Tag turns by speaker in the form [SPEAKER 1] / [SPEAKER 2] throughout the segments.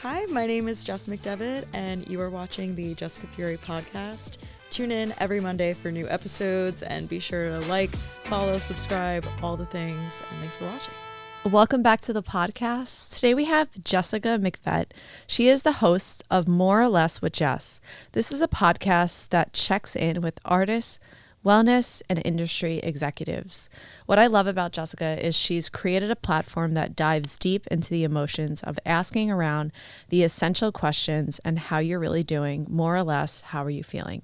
[SPEAKER 1] Hi, my name is Jess McDevitt, and you are watching the Jessica Fury podcast. Tune in every Monday for new episodes, and be sure to like, follow, subscribe, all the things, and thanks for watching.
[SPEAKER 2] Welcome back to the podcast. Today we have Jessica McDevitt. She is the host of More or Less with Jess. This is a podcast that checks in with artists, wellness, and industry executives. What I love about Jessica is she's created a platform that dives deep into the emotions of asking around the essential questions and how you're really doing. More or less, how are you feeling?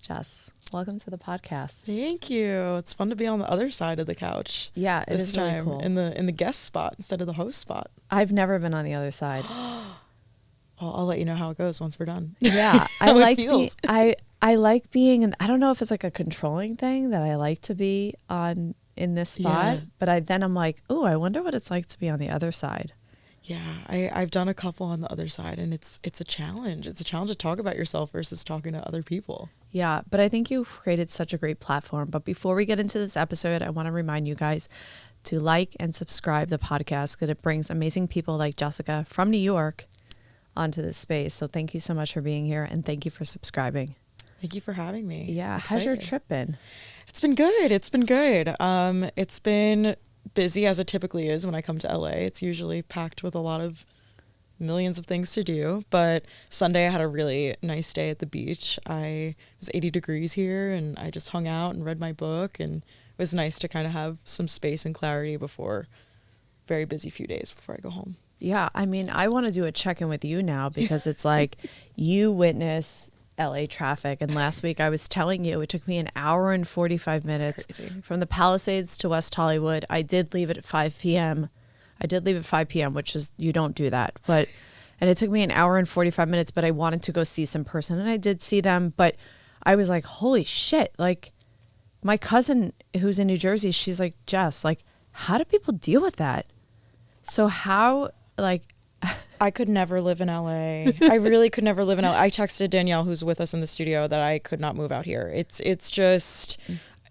[SPEAKER 2] Jess, welcome to the podcast.
[SPEAKER 1] Thank you. It's fun to be on the other side of the couch.
[SPEAKER 2] Yeah, it
[SPEAKER 1] this
[SPEAKER 2] is
[SPEAKER 1] time
[SPEAKER 2] really cool.
[SPEAKER 1] in the guest spot instead of the host spot.
[SPEAKER 2] I've never been on the other side.
[SPEAKER 1] I'll let you know how it goes once we're done.
[SPEAKER 2] Yeah,
[SPEAKER 1] How it feels.
[SPEAKER 2] I like being in, I don't know if it's like a controlling thing that I like to be on in this spot, but I'm like, oh, I wonder what it's like to be on the other side.
[SPEAKER 1] Yeah, I've done a couple on the other side, and it's a challenge. It's a challenge to talk about yourself versus talking to other people.
[SPEAKER 2] Yeah, but I think you've created such a great platform. But before we get into this episode, I want to remind you guys to like and subscribe the podcast because it brings amazing people like Jessica from New York onto this space. So thank you so much for being here, and thank you for subscribing.
[SPEAKER 1] Thank you for having me.
[SPEAKER 2] Yeah, how's your trip been?
[SPEAKER 1] It's been good. It's been good. It's been busy as it typically is when I come to LA. It's usually packed with a lot of millions of things to do. But Sunday I had a really nice day at the beach. It was 80 degrees here, and I just hung out and read my book, and it was nice to kind of have some space and clarity before very busy few days before I go home.
[SPEAKER 2] Yeah, I mean, I want to do a check-in with you now because it's like you witness LA traffic. And last week I was telling you it took me an hour and 45 minutes from the Palisades to West Hollywood. I did leave at 5 p.m. Which is, you don't do that. And it took me an hour and 45 minutes, but I wanted to go see some person. And I did see them, but I was like, holy shit. Like, my cousin who's in New Jersey, she's like, Jess, like, how do people deal with that? So how, like...
[SPEAKER 1] I could never live in LA. I really could never live in LA. I texted Danielle, who's with us in the studio, that I could not move out here. It's just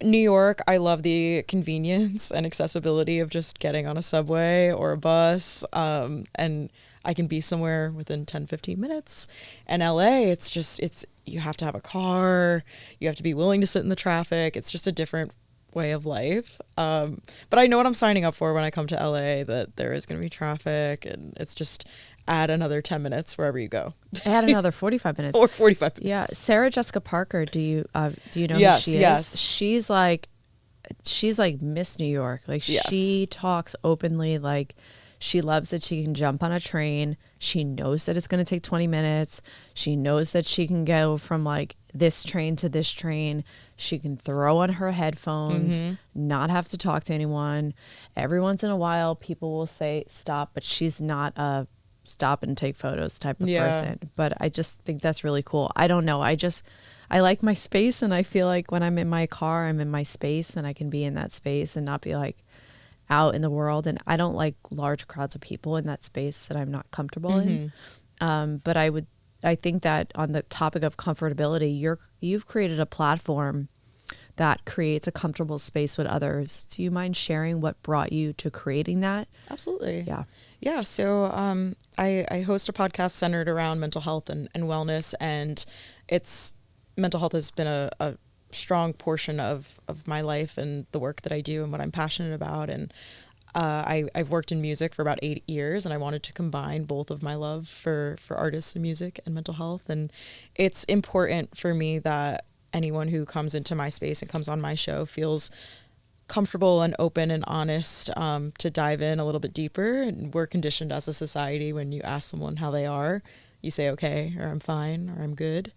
[SPEAKER 1] New York. I love the convenience and accessibility of just getting on a subway or a bus. And I can be somewhere within 10, 15 minutes. And LA, you have to have a car. You have to be willing to sit in the traffic. It's just a different way of life. But I know what I'm signing up for when I come to LA, that there is going to be traffic, and it's just add another 10 minutes wherever you go.
[SPEAKER 2] Add another 45 minutes.
[SPEAKER 1] Or 45 minutes.
[SPEAKER 2] Yeah. Sarah Jessica Parker, do you know
[SPEAKER 1] yes,
[SPEAKER 2] who she is?
[SPEAKER 1] Yes.
[SPEAKER 2] She's like Miss New York. Like,
[SPEAKER 1] yes.
[SPEAKER 2] She talks openly, like she loves that she can jump on a train. She knows that it's going to take 20 minutes. She knows that she can go from like this train to this train. She can throw on her headphones, not have to talk to anyone. Every once in a while, people will say stop, but she's not a stop and take photos type of person. But I just think that's really cool. I don't know. I like my space, and I feel like when I'm in my car, I'm in my space, and I can be in that space and not be like out in the world. And I don't like large crowds of people in that space that I'm not comfortable in. But I think that on the topic of comfortability, you've created a platform that creates a comfortable space with others. Do you mind sharing what brought you to creating that?
[SPEAKER 1] Absolutely.
[SPEAKER 2] Yeah.
[SPEAKER 1] Yeah. So I host a podcast centered around mental health and wellness, and mental health has been a strong portion of my life and the work that I do and what I'm passionate about. And I've worked in music for about 8 years, and I wanted to combine both of my love for artists and music and mental health. And it's important for me that anyone who comes into my space and comes on my show feels comfortable and open and honest to dive in a little bit deeper. And we're conditioned as a society, when you ask someone how they are, you say okay, or I'm fine, or I'm good.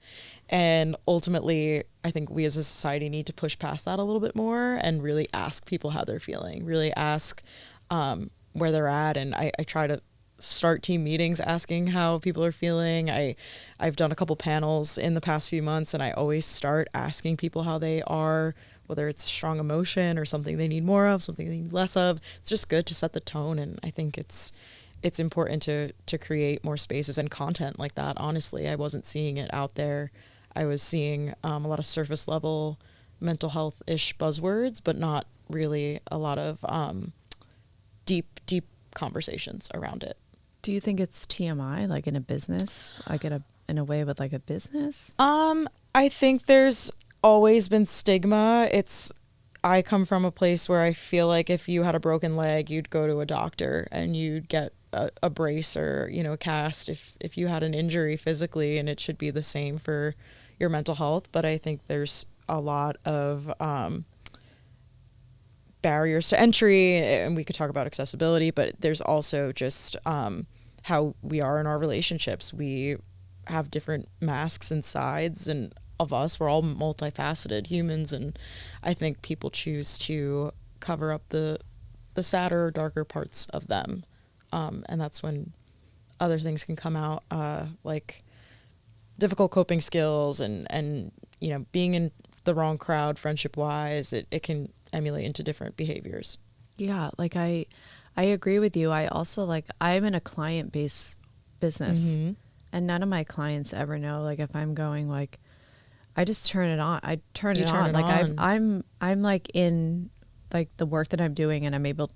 [SPEAKER 1] And ultimately, I think we as a society need to push past that a little bit more and really ask people how they're feeling, really ask where they're at. And I try to start team meetings asking how people are feeling. I've done a couple panels in the past few months, and I always start asking people how they are, whether it's a strong emotion or something they need more of, something they need less of. It's just good to set the tone, and I think it's important to create more spaces and content like that. Honestly, I wasn't seeing it out there. I was seeing a lot of surface level mental health-ish buzzwords, but not really a lot of deep conversations around it.
[SPEAKER 2] Do you think it's TMI, like in a business, like in a way with like a business?
[SPEAKER 1] I think there's always been stigma. I come from a place where I feel like if you had a broken leg, you'd go to a doctor and you'd get a brace or, a cast if you had an injury physically, and it should be the same for your mental health. But I think there's a lot of barriers to entry, and we could talk about accessibility, but there's also just how we are in our relationships. We have different masks and sides, and of us, we're all multifaceted humans, and I think people choose to cover up the sadder, darker parts of them, and that's when other things can come out, like difficult coping skills and being in the wrong crowd friendship wise. It can emulate into different behaviors.
[SPEAKER 2] Yeah, like I agree with you. I also I'm in a client-based business,
[SPEAKER 1] Mm-hmm.
[SPEAKER 2] and none of my clients ever know like if I'm going like I just turn it on. I turn
[SPEAKER 1] You
[SPEAKER 2] it
[SPEAKER 1] turn
[SPEAKER 2] on.
[SPEAKER 1] it
[SPEAKER 2] Like
[SPEAKER 1] on.
[SPEAKER 2] I'm like in like the work that I'm doing, and I'm able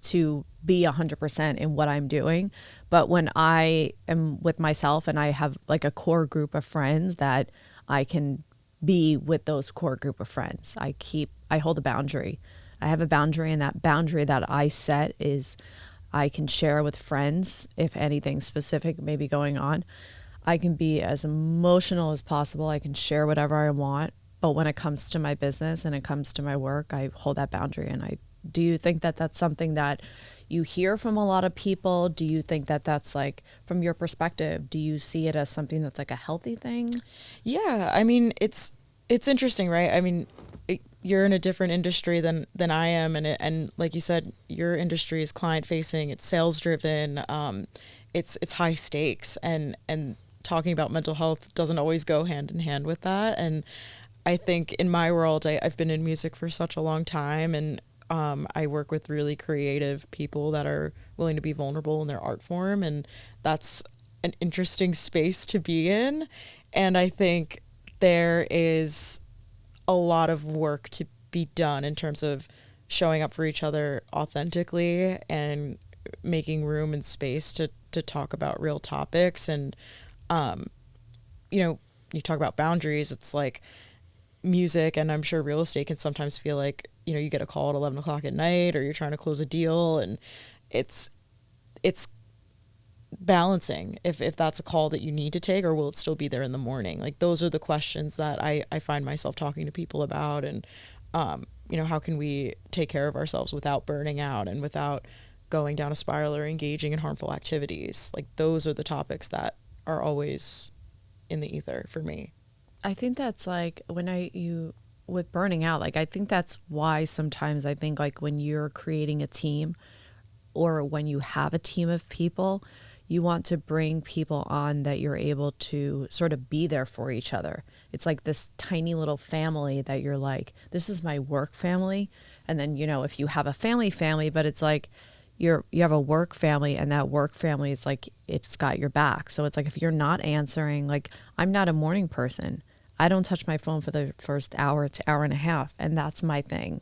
[SPEAKER 2] to be 100% in what I'm doing. But when I am with myself and I have like a core group of friends that I can be with, those core group of friends, I hold a boundary. I have a boundary, and that boundary that I set is I can share with friends if anything specific may be going on. I can be as emotional as possible. I can share whatever I want. But when it comes to my business and it comes to my work, I hold that boundary. And do you think that that's something that you hear from a lot of people? Do you think that that's like, from your perspective, do you see it as something that's like a healthy thing?
[SPEAKER 1] Yeah, I mean, it's interesting, right? I mean, you're in a different industry than I am, and like you said, your industry is client facing, it's sales driven, it's high stakes, and talking about mental health doesn't always go hand in hand with that. And I think in my world, I've been in music for such a long time, and I work with really creative people that are willing to be vulnerable in their art form, and that's an interesting space to be in. And I think there is a lot of work to be done in terms of showing up for each other authentically and making room and space to talk about real topics. And you talk about boundaries. It's like music, and I'm sure real estate can sometimes feel like, you get a call at 11 o'clock at night, or you're trying to close a deal, and it's balancing if that's a call that you need to take, or will it still be there in the morning? Like, those are the questions that I find myself talking to people about. And how can we take care of ourselves without burning out and without going down a spiral or engaging in harmful activities? Like, those are the topics that are always in the ether for me.
[SPEAKER 2] I think that's like with burning out, like I think that's why sometimes I think like when you're creating a team, or when you have a team of people, you want to bring people on that you're able to sort of be there for each other. It's like this tiny little family that you're like, this is my work family. And then, if you have a family, but it's like you have a work family, and that work family is like, it's got your back. So it's like, if you're not answering, like, I'm not a morning person. I don't touch my phone for the first hour to hour and a half. And that's my thing.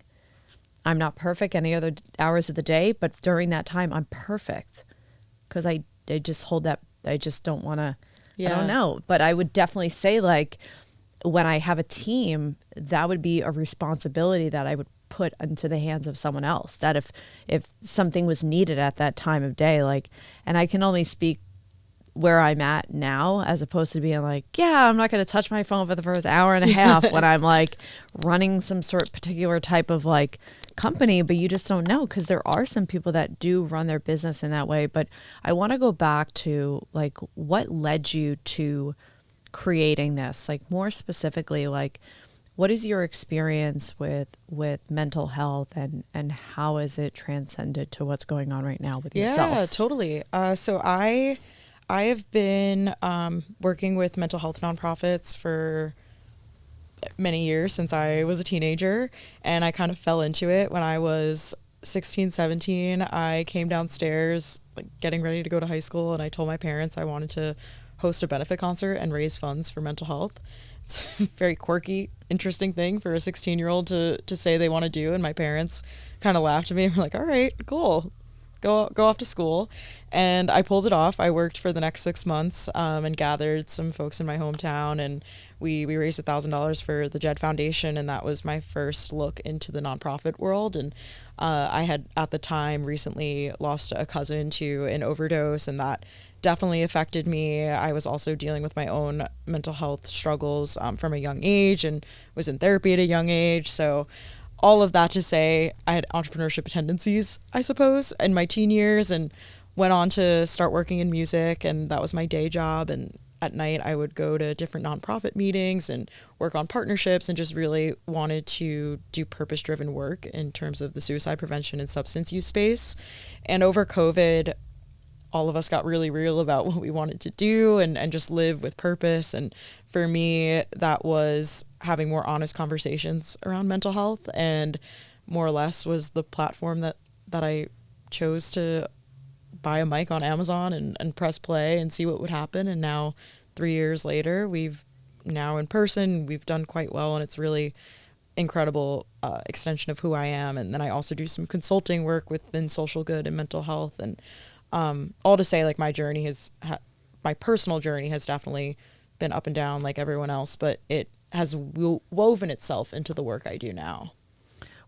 [SPEAKER 2] I'm not perfect any other hours of the day, but during that time, I'm perfect. Because I just hold that. I just don't want to, I don't know. But I would definitely say, like, when I have a team, that would be a responsibility that I would put into the hands of someone else. That if something was needed at that time of day, like, and I can only speak where I'm at now, as opposed to being like, yeah, I'm not going to touch my phone for the first hour and a half when I'm like running some sort of particular type of like company. But you just don't know, because there are some people that do run their business in that way. But I want to go back to like, what led you to creating this? Like, more specifically, like, what is your experience with mental health, and how is it transcended to what's going on right now with yourself?
[SPEAKER 1] Yeah, totally. So I have been working with mental health nonprofits for many years, since I was a teenager, and I kind of fell into it when I was 16, 17. I came downstairs, like, getting ready to go to high school, and I told my parents I wanted to host a benefit concert and raise funds for mental health. It's a very quirky, interesting thing for a 16-year-old to say they want to do, and my parents kind of laughed at me and were like, all right, cool. go off to school. And I pulled it off. I worked for the next 6 months, and gathered some folks in my hometown, and we raised $1,000 for the Jed Foundation, and that was my first look into the nonprofit world. And I had at the time recently lost a cousin to an overdose, and that definitely affected me. I was also dealing with my own mental health struggles from a young age, and was in therapy at a young age. So all of that to say, I had entrepreneurship tendencies, I suppose, in my teen years, and went on to start working in music, and that was my day job. And at night I would go to different nonprofit meetings and work on partnerships, and just really wanted to do purpose-driven work in terms of the suicide prevention and substance use space. And over COVID, all of us got really real about what we wanted to do, and just live with purpose. And for me, that was having more honest conversations around mental health, and more or less was the platform that I chose to buy a mic on Amazon and press play and see what would happen. And now 3 years later, we've now in person, we've done quite well, and it's really incredible extension of who I am. And then I also do some consulting work within social good and mental health. And all to say, like, my journey my personal journey has definitely been up and down like everyone else, but it has woven itself into the work I do now.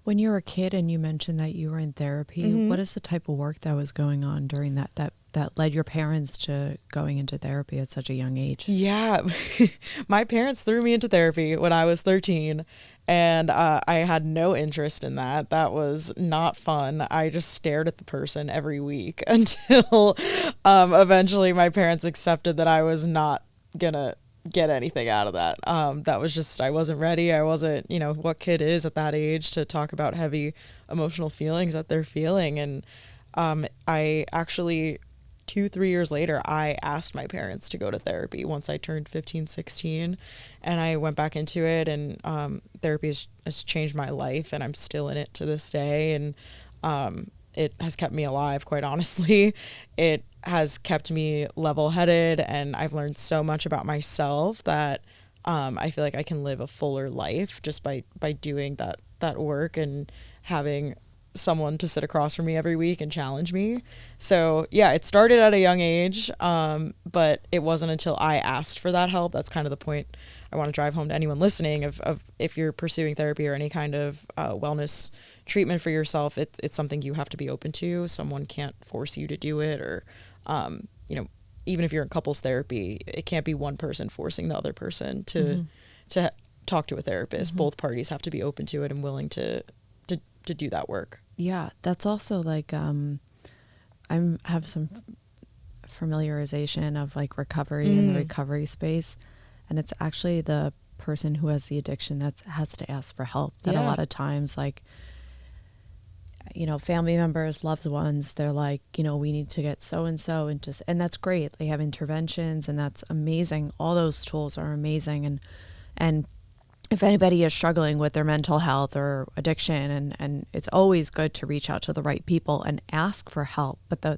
[SPEAKER 2] When you were a kid and you mentioned that you were in therapy,
[SPEAKER 1] Mm-hmm.
[SPEAKER 2] what is the type of work that was going on during that led your parents to going into therapy at such a young age?
[SPEAKER 1] Yeah, my parents threw me into therapy when I was 13, and I had no interest in that. That was not fun. I just stared at the person every week until eventually my parents accepted that I was not gonna get anything out of that. That was just, I wasn't ready. I wasn't, what kid is at that age to talk about heavy emotional feelings that they're feeling. And I actually 2-3 years later, I asked my parents to go to therapy once I turned 15, 16, and I went back into it. And therapy has changed my life, and I'm still in it to this day. And it has kept me alive, quite honestly. It has kept me level-headed, and I've learned so much about myself that I feel like I can live a fuller life just by doing that work, and having someone to sit across from me every week and challenge me. So yeah, it started at a young age, but it wasn't until I asked for that help. That's kind of the point I want to drive home to anyone listening of if you're pursuing therapy or any kind of wellness treatment for yourself, it's something you have to be open to. Someone can't force you to do it, or even if you're in couples therapy, it can't be one person forcing the other person to talk to a therapist. Both parties have to be open to it and willing to do that work.
[SPEAKER 2] Yeah, that's also like I have some familiarization of like recovery in the recovery space, and it's actually the person who has the addiction that has to ask for help. That a lot of times, like, family members, loved ones, they're like, we need to get so and so, and that's great. They have interventions, and that's amazing. All those tools are amazing, and if anybody is struggling with their mental health or addiction, and it's always good to reach out to the right people and ask for help. But a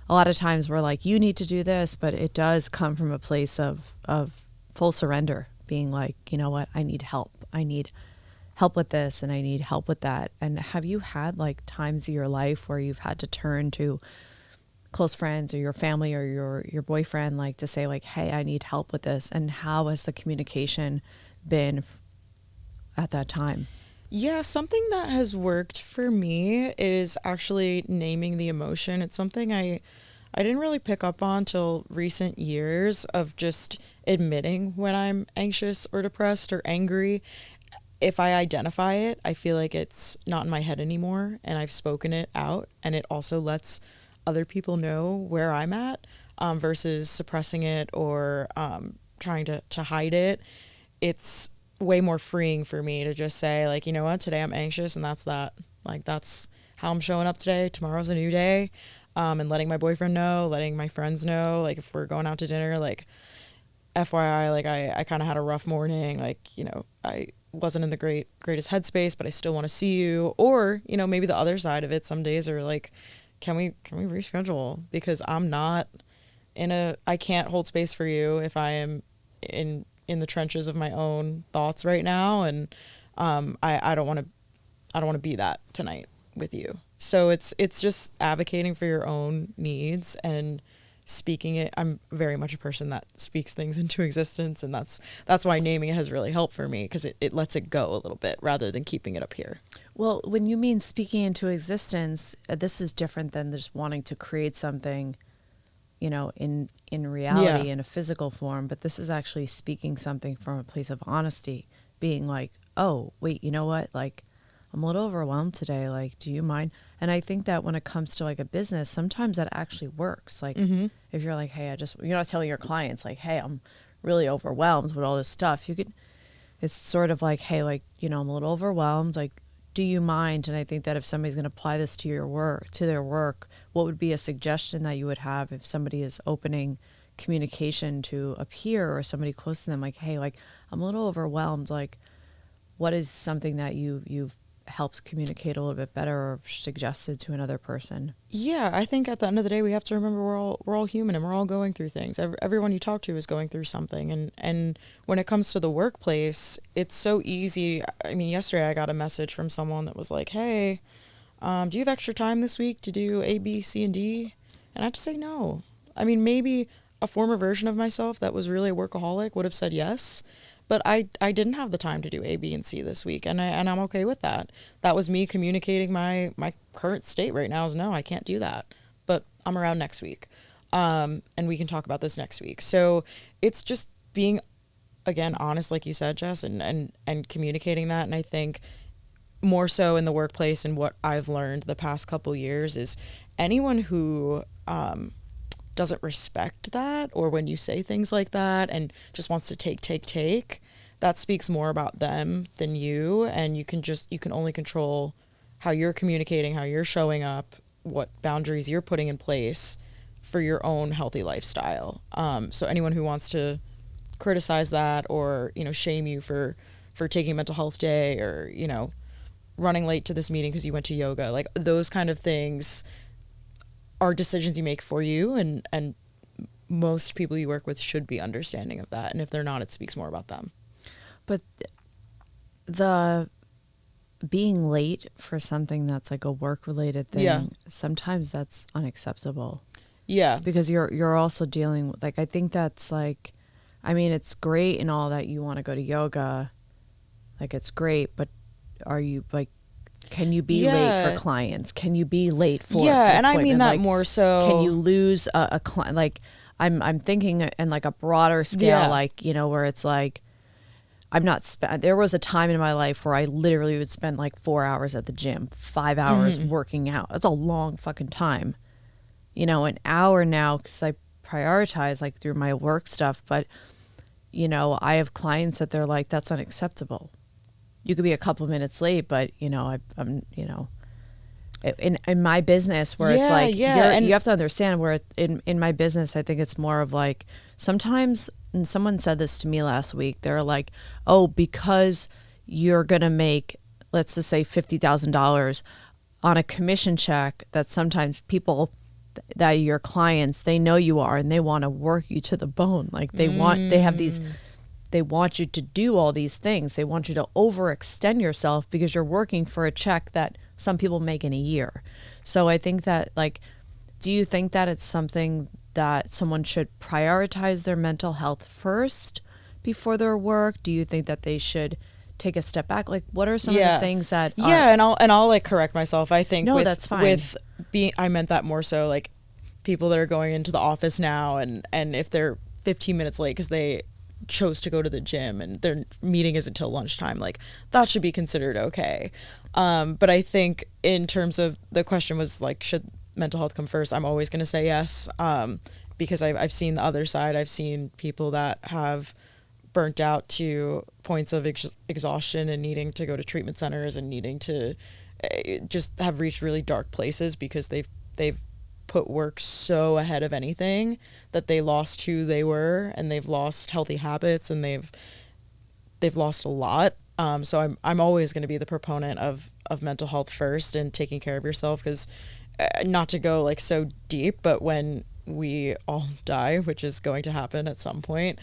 [SPEAKER 2] lot of times we're like, you need to do this, but it does come from a place of full surrender, being like, you know what, I need help. I need help with this, and I need help with that. And have you had like times in your life where you've had to turn to close friends or your family or your boyfriend, like, to say like, hey, I need help with this? And how has the communication been at that time?
[SPEAKER 1] Yeah, something that has worked for me is actually naming the emotion. It's something I didn't really pick up on till recent years, of just admitting when I'm anxious or depressed or angry. If I identify it, I feel like it's not in my head anymore, and I've spoken it out, and it also lets other people know where I'm at, versus suppressing it or trying to hide it. It's way more freeing for me to just say, like, you know what, today I'm anxious, and that's that. Like, that's how I'm showing up today. Tomorrow's a new day. And letting my boyfriend know, letting my friends know, like, if we're going out to dinner, like, FYI, like, I kind of had a rough morning. Like, I wasn't in the greatest headspace, but I still want to see you. Or, maybe the other side of it, some days are like, can we reschedule? Because I'm not I can't hold space for you if I am in the trenches of my own thoughts right now. And I don't want to be that tonight with you. So it's just advocating for your own needs and speaking it. I'm very much a person that speaks things into existence, and that's why naming it has really helped for me, because it lets it go a little bit rather than keeping it up here.
[SPEAKER 2] Well, when you mean speaking into existence, this is different than just wanting to create something, you know, in reality,
[SPEAKER 1] Yeah.
[SPEAKER 2] in a physical form, but this is actually speaking something from a place of honesty, being like, oh, wait, you know what? Like, I'm a little overwhelmed today. Like, do you mind? And I think that when it comes to like a business, sometimes that actually works. Like, if you're like, hey, you're not telling your clients like, hey, I'm really overwhelmed with all this stuff. It's sort of like, hey, like, you know, I'm a little overwhelmed. Like, do you mind? And I think that if somebody's going to apply this to their work, what would be a suggestion that you would have if somebody is opening communication to a peer or somebody close to them? Like, hey, like, I'm a little overwhelmed. Like, what is something that you've helped communicate a little bit better or suggested to another person?
[SPEAKER 1] Yeah, I think at the end of the day, we have to remember we're all human and we're all going through things. Everyone you talk to is going through something, and when it comes to the workplace, it's so easy. I mean, yesterday I got a message from someone that was like, "Hey, do you have extra time this week to do A, B, C, and D?" And I had to say no. I mean, maybe a former version of myself that was really a workaholic would have said yes, but I didn't have the time to do A, B, and C this week, and I'm okay with that. That was me communicating my current state right now is no, I can't do that, but I'm around next week, and we can talk about this next week. So it's just being, again, honest, like you said, Jess, and communicating that. And I think more so in the workplace, and what I've learned the past couple years is anyone who doesn't respect that, or when you say things like that and just wants to take, that speaks more about them than you. And you can only control how you're communicating, how you're showing up, what boundaries you're putting in place for your own healthy lifestyle. So anyone who wants to criticize that, or, you know, shame you for taking a mental health day, or, you know, running late to this meeting because you went to yoga, like those kind of things are decisions you make for you, and most people you work with should be understanding of that. And if they're not, it speaks more about them.
[SPEAKER 2] But the being late for something that's like a work related thing,
[SPEAKER 1] Yeah.
[SPEAKER 2] sometimes that's unacceptable.
[SPEAKER 1] Yeah.
[SPEAKER 2] Because you're also dealing with, like, I think that's like, I mean, it's great and all that you want to go to yoga, like it's great, but are you like, can you be late for clients? Can you be late for
[SPEAKER 1] and I
[SPEAKER 2] appointment?
[SPEAKER 1] mean that
[SPEAKER 2] Like,
[SPEAKER 1] more so.
[SPEAKER 2] can you lose a client? Like, I'm thinking in like a broader scale,
[SPEAKER 1] Yeah.
[SPEAKER 2] like, you know, where it's like, there was a time in my life where I literally would spend like 4 hours at the gym, 5 hours working out. That's a long fucking time. You know, an hour now, because I prioritize like through my work stuff. But, you know, I have clients that they're like, that's unacceptable. You could be a couple minutes late, but, you know, I'm, you know, in my business where it's like,
[SPEAKER 1] and
[SPEAKER 2] you have to understand where in my business, I think it's more of like, sometimes, and someone said this to me last week, they're like, oh, because you're going to make, let's just say $50,000 on a commission check, that sometimes people that your clients, they know you are, and they want to work you to the bone. Like they want you to do all these things. They want you to overextend yourself because you're working for a check that some people make in a year. So I think that, like, do you think that it's something that someone should prioritize their mental health first before their work? Do you think that they should take a step back? Like, what are some of the things that
[SPEAKER 1] and I'll like correct myself. I think
[SPEAKER 2] that's fine.
[SPEAKER 1] With being, I meant that more so like people that are going into the office now, and if they're 15 minutes late because they chose to go to the gym and their meeting is until lunchtime, like that should be considered okay. But I think in terms of the question was like, should mental health come first? I'm always going to say yes, because I've seen the other side. I've seen people that have burnt out to points of exhaustion and needing to go to treatment centers and needing to just have reached really dark places because they've put work so ahead of anything that they lost who they were, and they've lost healthy habits, and they've lost a lot. So I'm always going to be the proponent of mental health first and taking care of yourself, because not to go like so deep, but when we all die, which is going to happen at some point,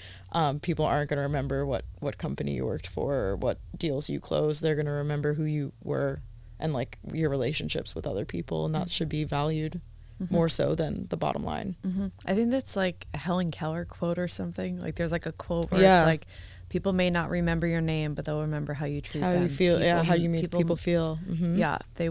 [SPEAKER 1] people aren't going to remember what company you worked for or what deals you closed. They're going to remember who you were like your relationships with other people, and that should be valued more so than the bottom line.
[SPEAKER 2] I think that's like a Helen Keller quote or something. Like there's like a quote where
[SPEAKER 1] Yeah.
[SPEAKER 2] it's like, people may not remember your name, but they'll remember how you treat
[SPEAKER 1] How
[SPEAKER 2] them.
[SPEAKER 1] you feel, how you make people feel.
[SPEAKER 2] Yeah, they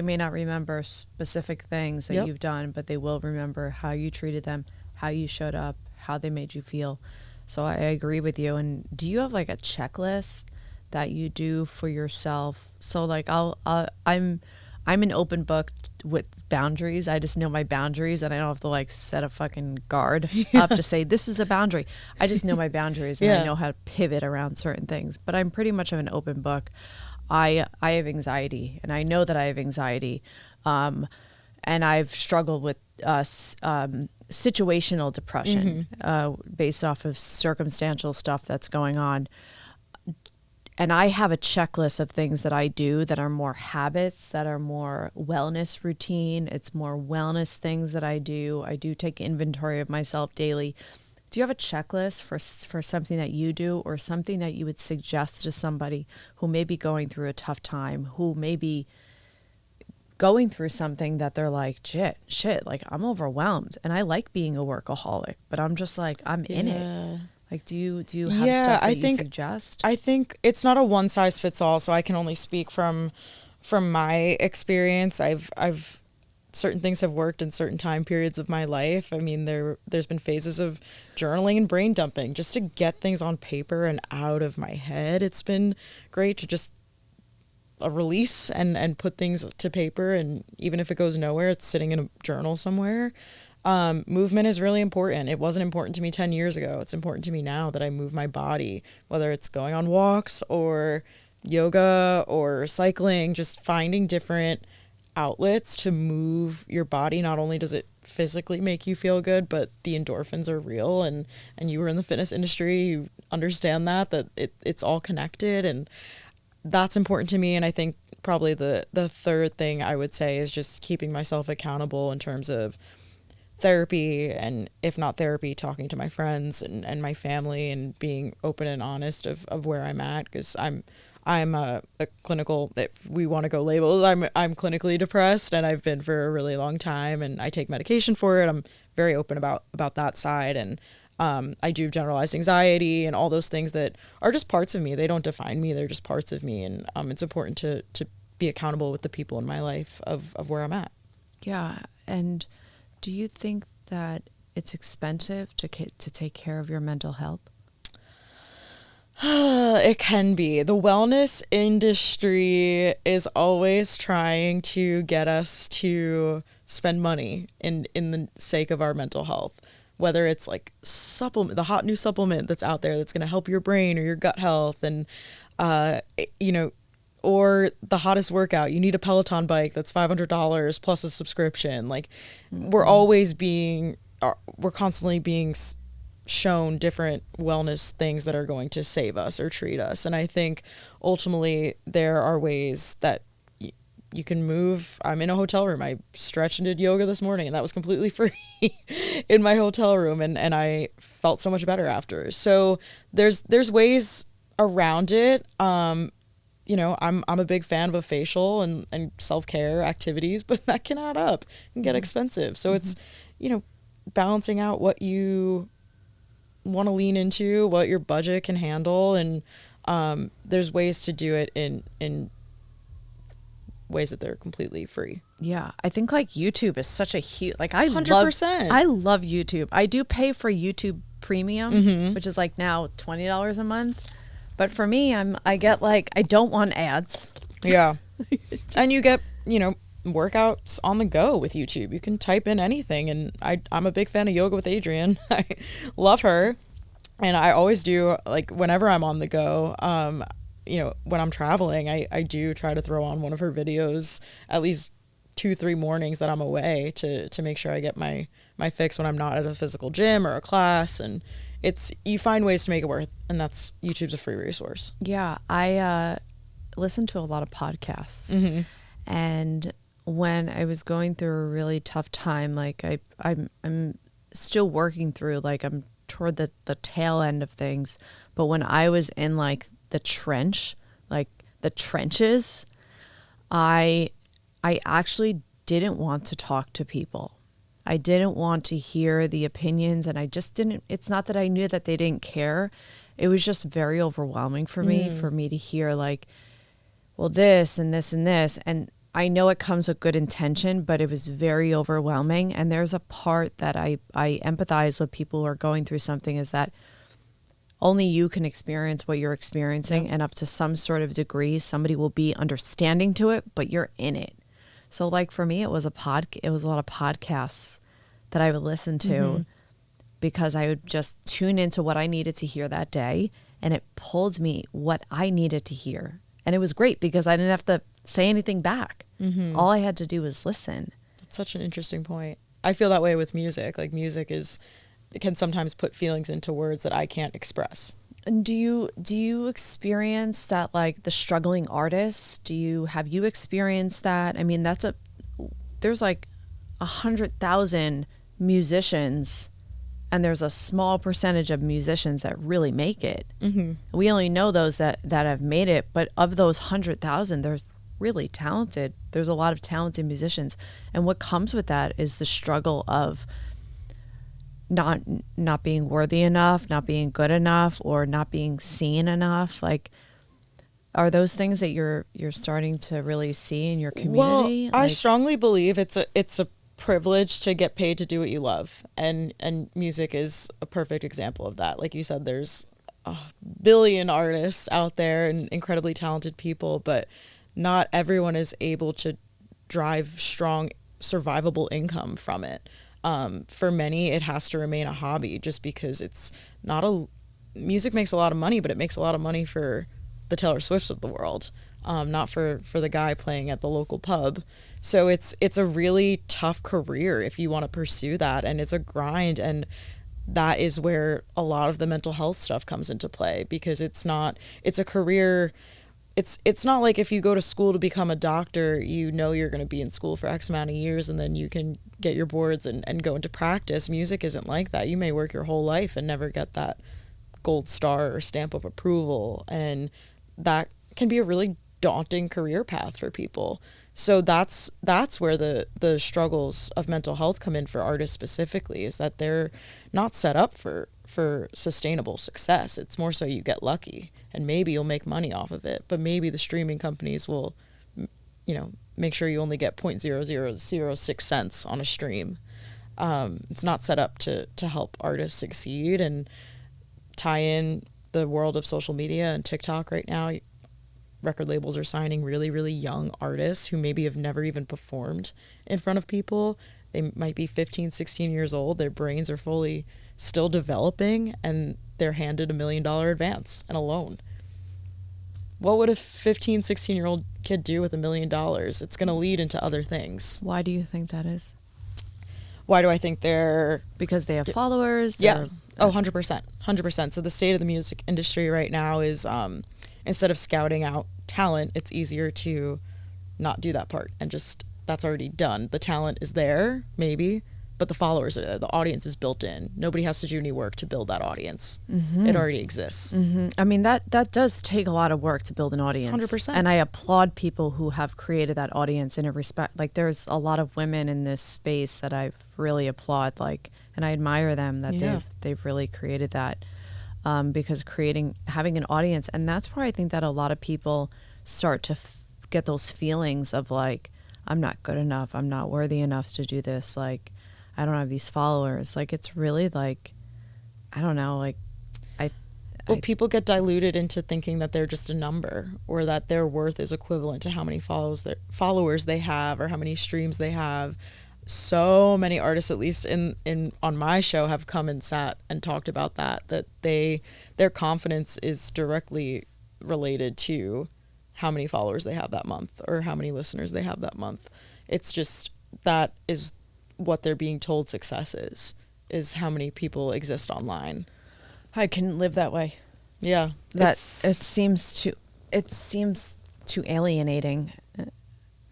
[SPEAKER 2] may not remember specific things that you've done, but they will remember how you treated them, how you showed up, how they made you feel. So I agree with you. And do you have like a checklist that you do for yourself? So like I'm an open book with boundaries. I just know my boundaries, and I don't have to like set a fucking guard up to say this is a boundary. I just know my boundaries, and I know how to pivot around certain things. But I'm pretty much of an open book. I have anxiety, and I know that I have anxiety, and I've struggled with situational depression based off of circumstantial stuff that's going on. And I have a checklist of things that I do that are more habits, that are more wellness routine. It's more wellness things that I do. I do take inventory of myself daily. Do you have a checklist for something that you do, or something that you would suggest to somebody who may be going through a tough time, who may be going through something that they're like, shit, like I'm overwhelmed and I like being a workaholic, but I'm just like, I'm in it. Like, do you have stuff that you suggest?
[SPEAKER 1] I think it's not a one size fits all, so I can only speak from my experience. I've certain things have worked in certain time periods of my life. I mean, there's been phases of journaling and brain dumping just to get things on paper and out of my head. It's been great to just release and put things to paper, and even if it goes nowhere, it's sitting in a journal somewhere. Movement is really important. It wasn't important to me 10 years ago. It's important to me now that I move my body, whether it's going on walks or yoga or cycling, just finding different outlets to move your body. Not only does it physically make you feel good, but the endorphins are real, and you were in the fitness industry, you understand that it's all connected, and that's important to me. And I think probably the third thing I would say is just keeping myself accountable in terms of therapy, and if not therapy, talking to my friends and my family, and being open and honest of where I'm at, because I'm a clinical, if we want to go labels, I'm clinically depressed, and I've been for a really long time, and I take medication for it. I'm very open about that side, and I do generalized anxiety and all those things that are just parts of me. They don't define me, they're just parts of me, and it's important to be accountable with the people in my life of where I'm at.
[SPEAKER 2] Yeah. And do you think that it's expensive to take care of your mental health?
[SPEAKER 1] It can be. The wellness industry is always trying to get us to spend money in the sake of our mental health, whether it's like supplement, the hot new supplement that's out there that's going to help your brain or your gut health, and or the hottest workout. You need a Peloton bike that's $500 plus a subscription. Like, we're constantly being shown different wellness things that are going to save us or treat us. And I think ultimately there are ways that you can move. I'm in a hotel room. I stretched and did yoga this morning, and that was completely free in my hotel room. And I felt so much better after. So there's ways around it. I'm a big fan of a facial and self-care activities, but that can add up and get expensive. So it's, balancing out what you want to lean into, what your budget can handle. And there's ways to do it in ways that they're completely free.
[SPEAKER 2] Yeah. I think like YouTube is such a huge, like I
[SPEAKER 1] 100%.
[SPEAKER 2] I love YouTube. I do pay for YouTube Premium, which is like now $20 a month. But for me, I get like, I don't want ads.
[SPEAKER 1] Yeah. And you get, workouts on the go with YouTube. You can type in anything. And I'm a big fan of Yoga with Adrienne. I love her. And I always do, like, whenever I'm on the go, when I'm traveling, I do try to throw on one of her videos at least 2-3 mornings that I'm away to make sure I get my fix when I'm not at a physical gym or a class. And you find ways to make it work, and YouTube's a free resource.
[SPEAKER 2] Yeah, I listen to a lot of podcasts, and when I was going through a really tough time, like I'm still working through, like I'm toward the tail end of things, but when I was in like the trench, like the trenches, I actually didn't want to talk to people. I didn't want to hear the opinions, and I just didn't. It's not that I knew that they didn't care. It was just very overwhelming for me to hear like, well, this and this and this. And I know it comes with good intention, but it was very overwhelming. And there's a part that I empathize with people who are going through something, is that only you can experience what you're experiencing. And up to some sort of degree, somebody will be understanding to it, but you're in it. So like for me, it was a lot of podcasts that I would listen to because I would just tune into what I needed to hear that day, and it pulled me what I needed to hear. And it was great because I didn't have to say anything back. All I had to do was listen.
[SPEAKER 1] That's such an interesting point. I feel that way with music. Like music it can sometimes put feelings into words that I can't express.
[SPEAKER 2] And do you experience that, like the struggling artists? Have you experienced that? I mean, there's like 100,000 musicians, and there's a small percentage of musicians that really make it. We only know those that have made it, but of those 100,000, there's really talented. There's a lot of talented musicians, and what comes with that is the struggle of not being worthy enough, not being good enough, or not being seen enough. Like, are those things that you're starting to really see in your community?
[SPEAKER 1] Well, I strongly believe it's a privilege to get paid to do what you love, and music is a perfect example of that. Like you said, there's a billion artists out there and incredibly talented people, but not everyone is able to drive strong survivable income from it. For many, it has to remain a hobby, just because it's not music makes a lot of money, but it makes a lot of money for the Taylor Swifts of the world, not for the guy playing at the local pub. So it's a really tough career if you want to pursue that, and it's a grind, and that is where a lot of the mental health stuff comes into play, because it's a career. It's not like if you go to school to become a doctor, you're going to be in school for X amount of years and then you can get your boards and go into practice. Music isn't like that. You may work your whole life and never get that gold star or stamp of approval, and that can be a really daunting career path for people. So that's where the struggles of mental health come in for artists specifically, is that they're not set up for sustainable success. It's more so you get lucky and maybe you'll make money off of it, but maybe the streaming companies will, make sure you only get 0.0006 cents on a stream. It's not set up to help artists succeed, and tie in the world of social media and TikTok right now. Record labels are signing really, really young artists who maybe have never even performed in front of people. They might be 15, 16 years old. Their brains are fully still developing, and they're handed $1 million advance and a loan. What would a 15, 16-year-old kid do with $1 million? It's going to lead into other things.
[SPEAKER 2] Why do you think that is?
[SPEAKER 1] Why do I think they're...
[SPEAKER 2] Because they have followers?
[SPEAKER 1] Yeah. 100%. 100%. So the state of the music industry right now is, instead of scouting out talent, it's easier to not do that part, and just, that's already done. The talent is there, maybe, but the followers are there. The audience is built in. Nobody has to do any work to build that audience. It already exists.
[SPEAKER 2] I mean, that does take a lot of work to build an audience.
[SPEAKER 1] 100%.
[SPEAKER 2] And I applaud people who have created that audience in a respect. Like, there's a lot of women in this space that I really applaud, like, and I admire them that they've really created that. Because having an audience, and that's where I think that a lot of people start to get those feelings of like, I'm not good enough, I'm not worthy enough to do this, like, I don't have these followers. Like, it's really like, I don't know, like, people
[SPEAKER 1] get diluted into thinking that they're just a number, or that their worth is equivalent to how many followers they have, or how many streams they have. So many artists, at least on my show, have come and sat and talked about that their confidence is directly related to how many followers they have that month, or how many listeners they have that month. It's just, that is what they're being told success is how many people exist online.
[SPEAKER 2] I can live that way.
[SPEAKER 1] Yeah.
[SPEAKER 2] It seems too alienating.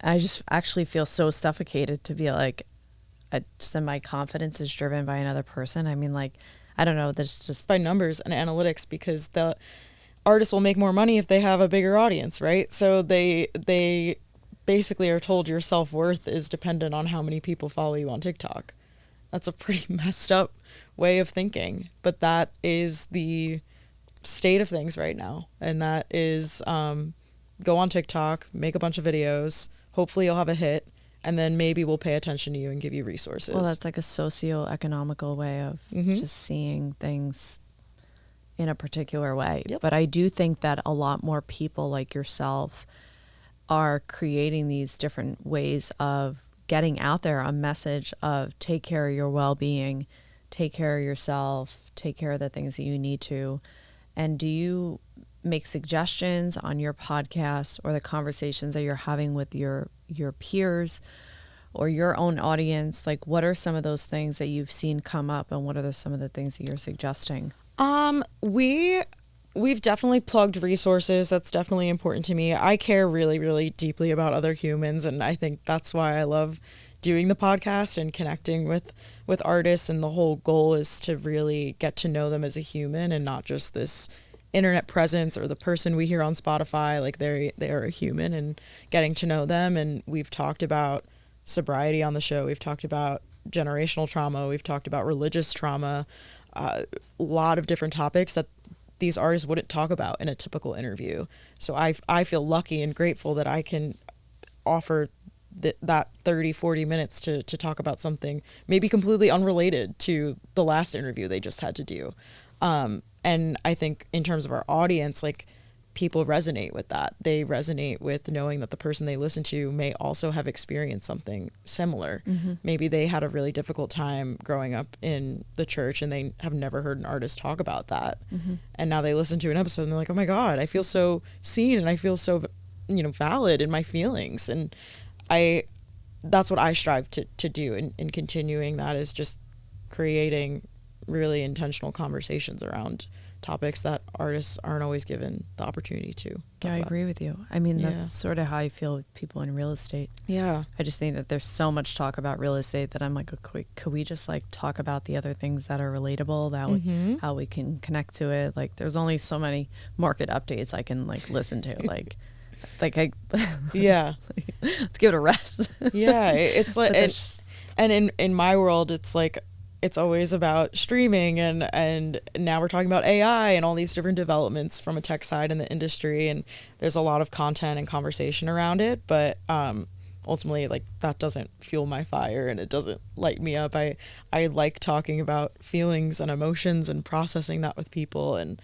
[SPEAKER 2] I just actually feel so suffocated to be like, my confidence is driven by another person. I mean, like, I don't know, that's just
[SPEAKER 1] by numbers and analytics, because the artists will make more money if they have a bigger audience, right? So they basically are told your self-worth is dependent on how many people follow you on TikTok. That's a pretty messed up way of thinking, but that is the state of things right now. And that is, go on TikTok, make a bunch of videos, hopefully you'll have a hit, and then maybe we'll pay attention to you and give you resources.
[SPEAKER 2] Well, that's like a socio-economical way of just seeing things in a particular way.
[SPEAKER 1] Yep.
[SPEAKER 2] But I do think that a lot more people like yourself are creating these different ways of getting out there a message of take care of your well-being, take care of yourself, take care of the things that you need to. And do you make suggestions on your podcast or the conversations that you're having with your peers or your own audience? Like, what are some of those things that you've seen come up, and what are some of the things that you're suggesting?
[SPEAKER 1] We've definitely plugged resources. That's definitely important to me. I care really, really deeply about other humans, and I think that's why I love doing the podcast and connecting with artists. And the whole goal is to really get to know them as a human and not just this internet presence or the person we hear on Spotify. Like, they are a human, and getting to know them. And we've talked about sobriety on the show. We've talked about generational trauma. We've talked about religious trauma. A lot of different topics that these artists wouldn't talk about in a typical interview. So I feel lucky and grateful that I can offer that 30, 40 minutes to talk about something maybe completely unrelated to the last interview they just had to do. And I think in terms of our audience, like, people resonate with that. They resonate with knowing that the person they listen to may also have experienced something similar. Maybe they had a really difficult time growing up in the church and they have never heard an artist talk about that. And now they listen to an episode and they're like, oh my God, I feel so seen and I feel so, valid in my feelings. And that's what I strive to do in continuing that, is just creating really intentional conversations around topics that artists aren't always given the opportunity to talk
[SPEAKER 2] I
[SPEAKER 1] about.
[SPEAKER 2] agree with you. I mean, that's sort of how I feel with people in real estate.
[SPEAKER 1] Yeah.
[SPEAKER 2] I just think that there's so much talk about real estate that I'm like, could we just like talk about the other things that are relatable, that how we can connect to it? Like, there's only so many market updates I can like listen to. Like
[SPEAKER 1] Yeah.
[SPEAKER 2] Let's give it a rest.
[SPEAKER 1] Yeah. It's like, and in my world, it's like, it's always about streaming, and now we're talking about AI and all these different developments from a tech side in the industry, and there's a lot of content and conversation around it, but ultimately, like, that doesn't fuel my fire and it doesn't light me up. I like talking about feelings and emotions and processing that with people, and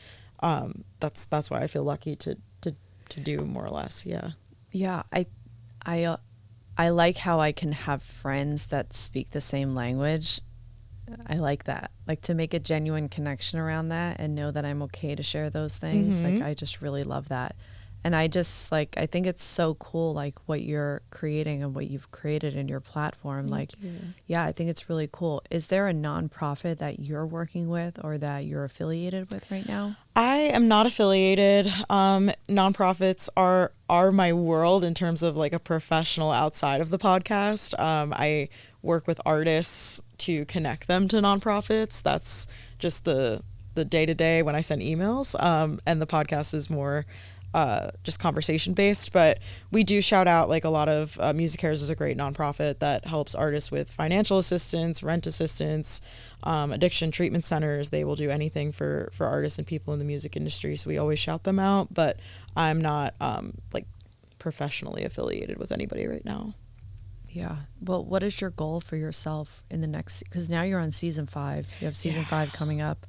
[SPEAKER 1] that's why I feel lucky to do, more or less.
[SPEAKER 2] Yeah, I like how I can have friends that speak the same language. I like that, like, to make a genuine connection around that and know that I'm okay to share those things. Like, I just really love that. And I just like, I think it's so cool, like what you're creating and what you've created in your platform. Like, yeah, I think it's really cool. Is there a nonprofit that you're working with or that you're affiliated with right now?
[SPEAKER 1] I am not affiliated. Nonprofits are my world in terms of like a professional outside of the podcast. I work with artists to connect them to nonprofits. That's just the day-to-day when I send emails. And the podcast is more just conversation based, but we do shout out like a lot of Music Cares is a great nonprofit that helps artists with financial assistance, rent assistance, addiction treatment centers. They will do anything for artists and people in the music industry, so we always shout them out. But I'm not like professionally affiliated with anybody right now.
[SPEAKER 2] Yeah. Well, what is your goal for yourself in the next, because now you're on season 5, you have season 5 coming up.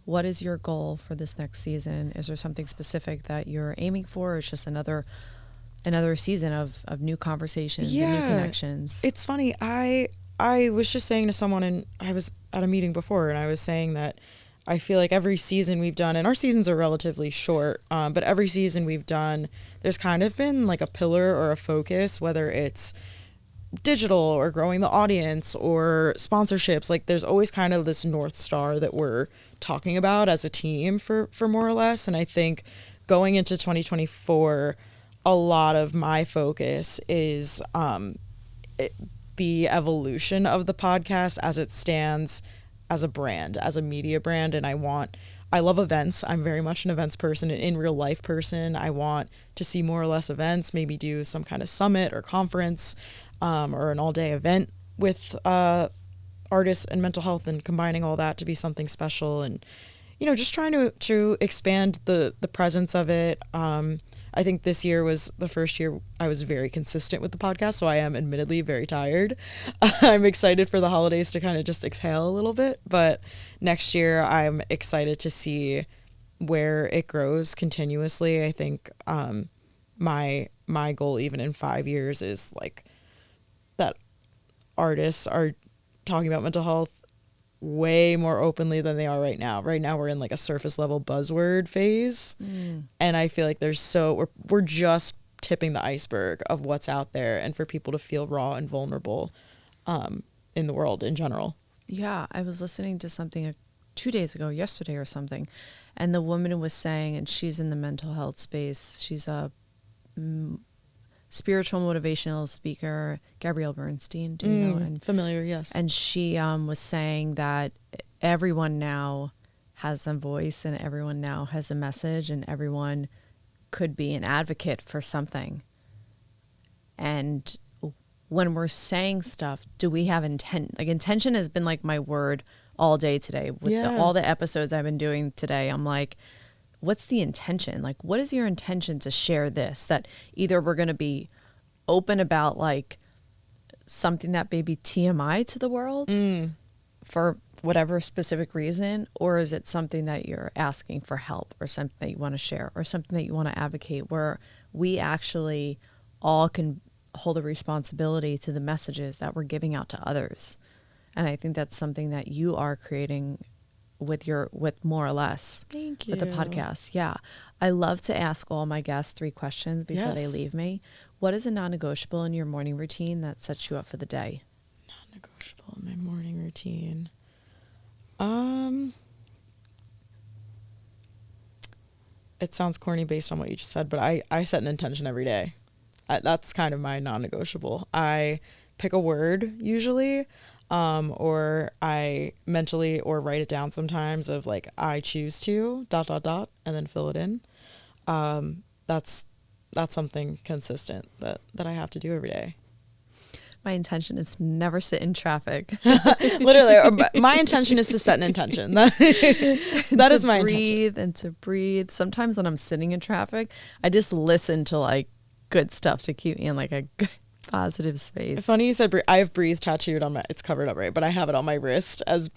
[SPEAKER 2] What is your goal for this next season? Is there something specific that you're aiming for, or it's just another season of new conversations and new connections?
[SPEAKER 1] It's funny. I was just saying to someone, and I was at a meeting before, and I was saying that I feel like every season we've done, and our seasons are relatively short, but every season we've done, there's kind of been like a pillar or a focus, whether it's digital or growing the audience or sponsorships. Like, there's always kind of this North Star that we're talking about as a team for more or less. And I think going into 2024, a lot of my focus is the evolution of the podcast as it stands a brand, as a media brand. And I love events. I'm very much an events person, an in real life person. I want to see more or less events, maybe do some kind of summit or conference, or an all day event with artists and mental health, and combining all that to be something special, and just trying to expand the presence of it. I think this year was the first year I was very consistent with the podcast, so I am admittedly very tired. I'm excited for the holidays to kind of just exhale a little bit, but next year I'm excited to see where it grows continuously. I think my goal, even in 5 years, is like that artists are talking about mental health way more openly than they are right now. Right now we're in like a surface level buzzword phase. And I feel like we're just tipping the iceberg of what's out there, and for people to feel raw and vulnerable in the world in general.
[SPEAKER 2] Yeah, I was listening to something 2 days ago, yesterday or something, and the woman was saying, and she's in the mental health space, she's a spiritual motivational speaker, Gabrielle Bernstein, do you know? And
[SPEAKER 1] familiar, yes.
[SPEAKER 2] And she was saying that everyone now has a voice, and everyone now has a message, and everyone could be an advocate for something. And when we're saying stuff, do we have intent? Like, intention has been like my word all day today. With all the episodes I've been doing today, I'm like, what's the intention? Like, what is your intention to share this? That either we're going to be open about like something that may be TMI to the world for whatever specific reason, or is it something that you're asking for help, or something that you want to share, or something that you want to advocate, where we actually all can hold a responsibility to the messages that we're giving out to others. And I think that's something that you are creating with more or less.
[SPEAKER 1] Thank you.
[SPEAKER 2] With the podcast. Yeah. I love to ask all my guests 3 questions before they leave me. What is a non-negotiable in your morning routine that sets you up for the day?
[SPEAKER 1] Non-negotiable in my morning routine. It sounds corny based on what you just said, but I set an intention every day. That's kind of my non-negotiable. I pick a word usually, or I mentally or write it down sometimes of like, I choose to ... and then fill it in. That's something consistent that I have to do every day.
[SPEAKER 2] My intention is to never sit in traffic.
[SPEAKER 1] Literally, my intention is to set an intention. That is my intention.
[SPEAKER 2] Breathe and to breathe. Sometimes when I'm sitting in traffic, I just listen to like good stuff to keep me in like a good, positive space.
[SPEAKER 1] It's funny you said I have breathe tattooed on my, it's covered up, right? But I have it on my wrist as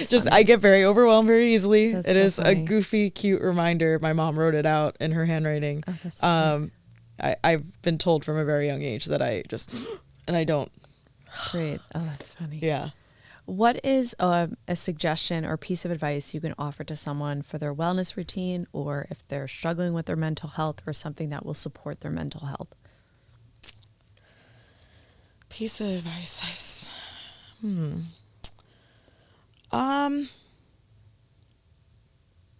[SPEAKER 1] just, I get very overwhelmed very easily. That's it so is funny. A goofy, cute reminder. My mom wrote it out in her handwriting.
[SPEAKER 2] Oh, that's funny.
[SPEAKER 1] I've been told from a very young age that I just, and I don't.
[SPEAKER 2] Great. Oh, that's funny.
[SPEAKER 1] Yeah.
[SPEAKER 2] What is a suggestion or piece of advice you can offer to someone for their wellness routine, or if they're struggling with their mental health, or something that will support their mental health?
[SPEAKER 1] Piece of advice.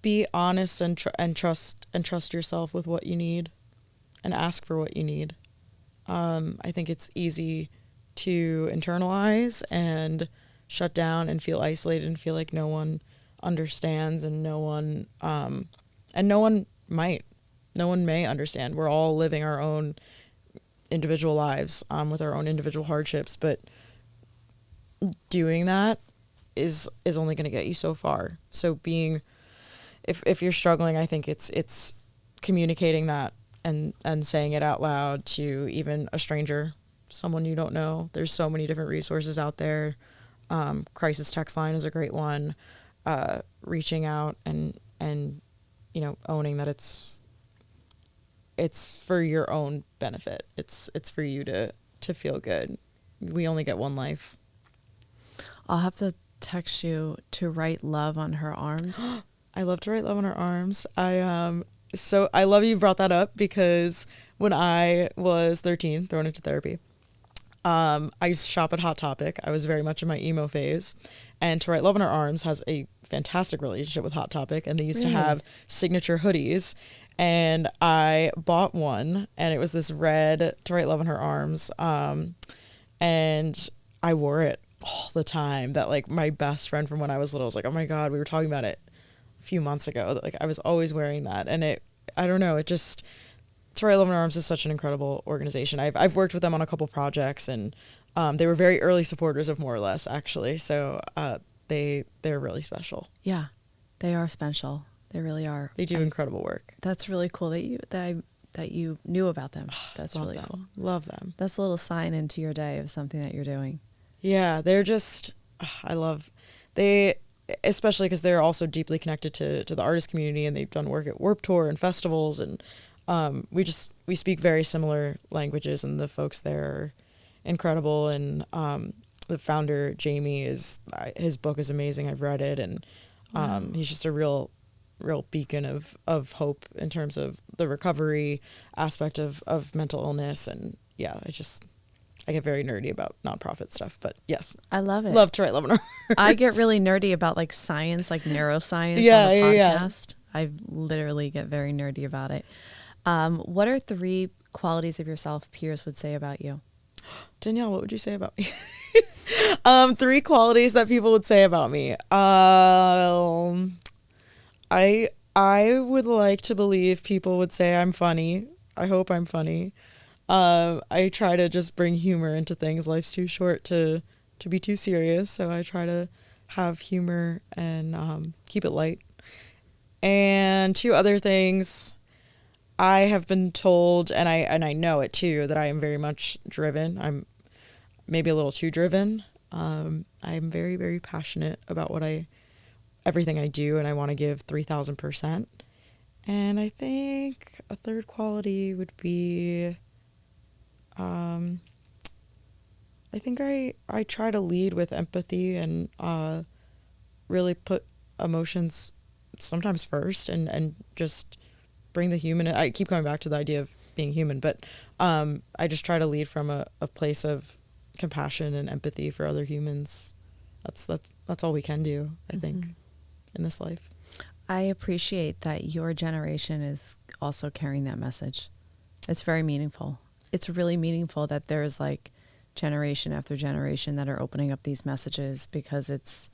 [SPEAKER 1] Be honest and trust yourself with what you need, and ask for what you need. I think it's easy to internalize and shut down and feel isolated and feel like no one understands, and no one may understand. We're all living our own individual lives with our own individual hardships, but doing that is only going to get you so far. So if you're struggling, I think it's communicating that and saying it out loud to even a stranger, someone you don't know. There's so many different resources out there. Crisis text line is a great one. Reaching out and owning that it's for your own benefit. It's for you to feel good. We only get one life.
[SPEAKER 2] I'll have to text you to write love on her arms.
[SPEAKER 1] I love to write love on her arms. I love you brought that up, because when I was 13, thrown into therapy, I used to shop at Hot Topic. I was very much in my emo phase, and To Write Love on Her Arms has a fantastic relationship with Hot Topic, and they used to have signature hoodies, and I bought one, and it was this red To Write Love on Her Arms, and I wore it all the time that like my best friend from when I was little was like, oh my God, we were talking about it a few months ago. That, like I was always wearing that. And I don't know, it just, Tori 11 Arms is such an incredible organization. I've worked with them on a couple projects, and they were very early supporters of More or Less, actually. So they're really special.
[SPEAKER 2] Yeah, they are special. They really are.
[SPEAKER 1] They do incredible work.
[SPEAKER 2] That's really cool that you knew about them. That's
[SPEAKER 1] Love
[SPEAKER 2] really
[SPEAKER 1] them.
[SPEAKER 2] cool.
[SPEAKER 1] Love them.
[SPEAKER 2] That's a little sign into your day of something that you're doing.
[SPEAKER 1] Yeah, they're just, especially because they're also deeply connected to the artist community, and they've done work at Warped Tour and festivals, and we speak very similar languages, and the folks there are incredible. And the founder, Jamie, his book is amazing. I've read it, and he's just a real beacon of hope in terms of the recovery aspect of mental illness. And yeah, I get very nerdy about nonprofit stuff, but yes,
[SPEAKER 2] I love it.
[SPEAKER 1] Love Troy Lebanon.
[SPEAKER 2] I get really nerdy about like science, like neuroscience on the podcast. I literally get very nerdy about it. What are 3 qualities of yourself peers would say about you?
[SPEAKER 1] Danielle, what would you say about me? 3 qualities that people would say about me. I would like to believe people would say I'm funny. I hope I'm funny. I try to just bring humor into things. Life's too short to be too serious, so I try to have humor and keep it light. And 2 other things, I have been told, and I know it too, that I am very much driven. I'm maybe a little too driven. I'm very, very passionate about everything I do, and I want to give 3,000%. And I think a 3rd quality would be, I think I try to lead with empathy and really put emotions sometimes first, and just bring the human. I keep coming back to the idea of being human, but I just try to lead from a place of compassion and empathy for other humans. That's all we can do, I think, in this life.
[SPEAKER 2] I appreciate that your generation is also carrying that message. It's very meaningful. It's really meaningful that there's like generation after generation that are opening up these messages, because it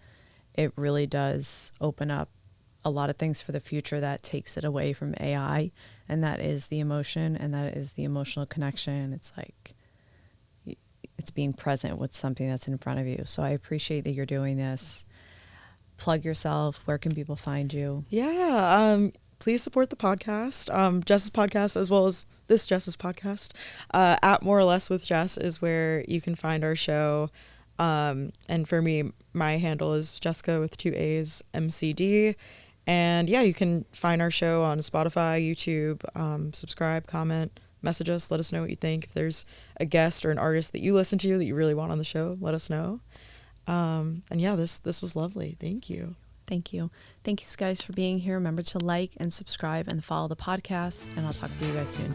[SPEAKER 2] really does open up a lot of things for the future that takes it away from AI, and that is the emotion, and that is the emotional connection. It's like it's being present with something that's in front of you. So I appreciate that you're doing this. Plug yourself. Where can people find you?
[SPEAKER 1] Yeah, please support the podcast, Jess's podcast, as well as this Jess's podcast. At More or Less with Jess is where you can find our show. And for me, my handle is Jessica with 2 A's, MCD. And yeah, you can find our show on Spotify, YouTube, subscribe, comment, message us, let us know what you think. If there's a guest or an artist that you listen to that you really want on the show, let us know. And yeah, this was lovely. Thank you.
[SPEAKER 2] Thank you. Thank you guys for being here. Remember to like and subscribe and follow the podcast, and I'll talk to you guys soon.